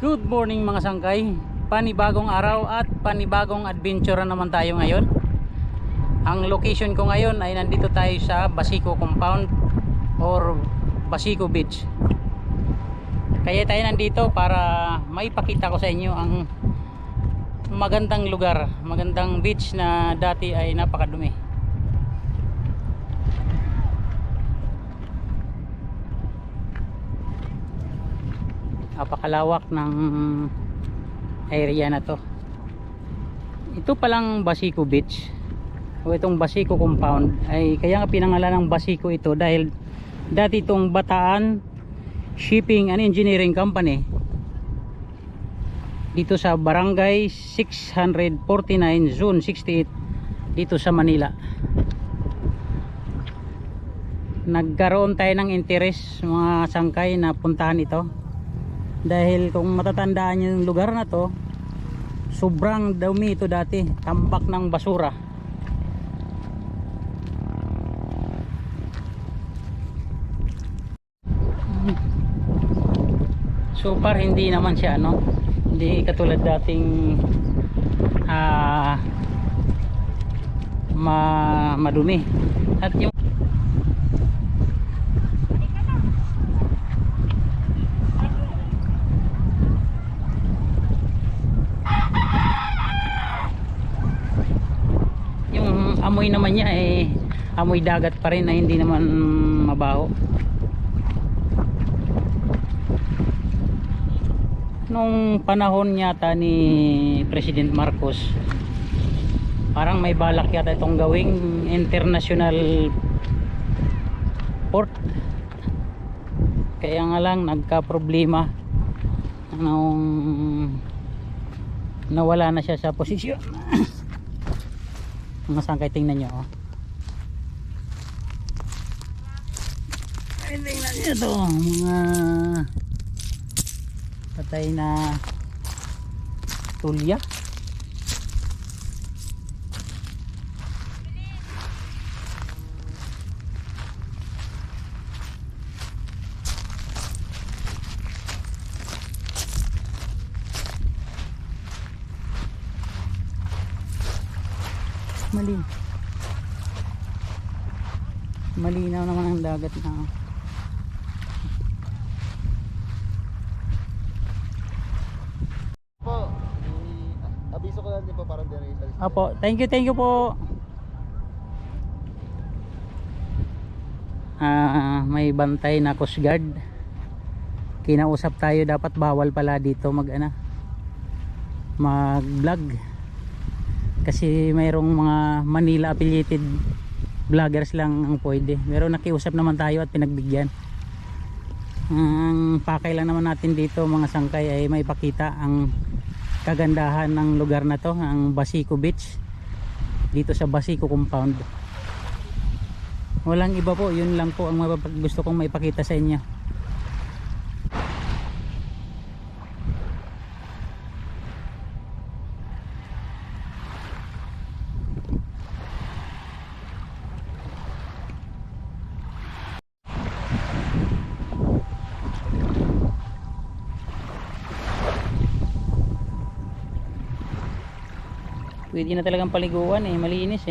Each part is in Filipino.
Good morning mga sangkay. Panibagong araw at panibagong adventure naman tayo ngayon. Ang location ko ngayon ay nandito tayo sa Basico Compound or Basico Beach. Kaya tayo nandito para maipakita ko sa inyo ang magandang lugar, magandang beach na dati ay napakadumi. Napakalawak ng area na to. Ito palang Basico Beach o itong Basico Compound ay kaya nga pinangalan ng Basico ito dahil dati itong Bataan Shipping and Engineering Company dito sa Barangay 649 Zone 68 dito sa Manila. Nagkaroon tayo ng interes mga sangkay na puntahan ito dahil kung matatandaan nyo yung lugar na to, sobrang dumi ito dati, tambak ng basura. So far hindi naman siya hindi katulad dating madumi. At yung amoy naman niya amoy dagat pa rin na hindi naman mabaho. Nung panahon yata ni President Marcos, parang may balak yata itong gawing international port. Kaya nga lang nagka problema nung nawala na siya sa posisyon. Mga sangkay, tingnan nyo tingnan nyo ito, mga patay na tulya. Malinaw naman ang dagat na po. Abiso ko lang din po para din rin. Apo, thank you po. May bantay na Coast Guard. Kinausap tayo, dapat bawal pala dito mag-vlog kasi mayroong mga Manila affiliated vloggers lang ang pwede, pero nakiusap naman tayo at pinagbigyan. Ang pakay lang naman natin dito mga sangkay ay may pakita ang kagandahan ng lugar na to, ang Basico Beach dito sa Basico Compound. Walang iba po, yun lang po ang gusto kong maipakita sa inyo. Pwede na talagang paliguan malinis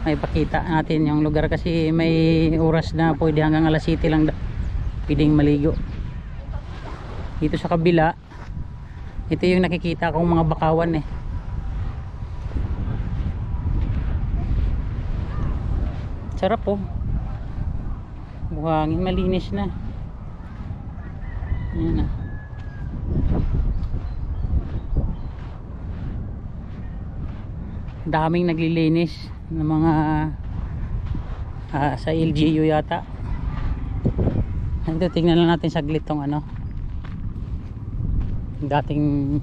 May pakita natin yung lugar kasi may oras na pwede hanggang alas 7 lang pwedeng maligo. Dito sa kabila, ito yung nakikita kong mga bakawan sarap buhangin, malinis na. Ayan daming naglilinis ng mga sa LGU yata. Ito, tingnan lang natin saglit tong dating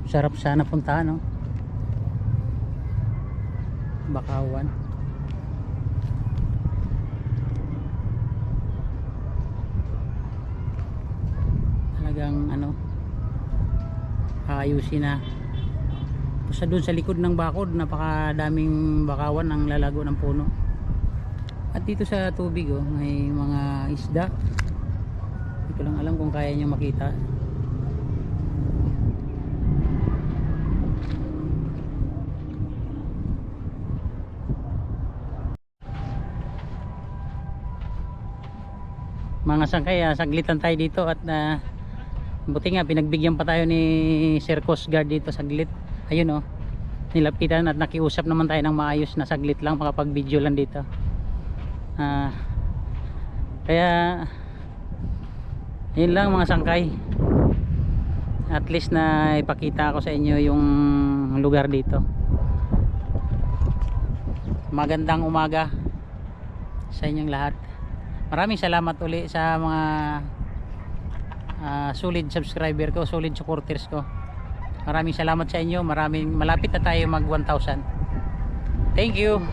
sarap sana puntahan bakawan. talagang ano, ayusin na. Sa doon sa likod ng bakod, napakadaming bakawan ang lalago ng puno. At dito sa tubig may mga isda. Hindi ko lang alam kung kaya nyo makita. Mga sangkay, saglitan tayo dito at buti nga pinagbigyan pa tayo ni Sir Coast Guard dito saglit. Ayun nilapitan at nakiusap naman tayo ng maayos na saglit lang, makapag video lang dito. Kaya yun lang mga sangkay, at least na ipakita ko sa inyo yung lugar dito. Magandang umaga sa inyong lahat. Maraming salamat uli sa mga solid subscriber ko, solid supporters ko. Maraming salamat sa inyo. Malapit na tayo mag 1,000. Thank you.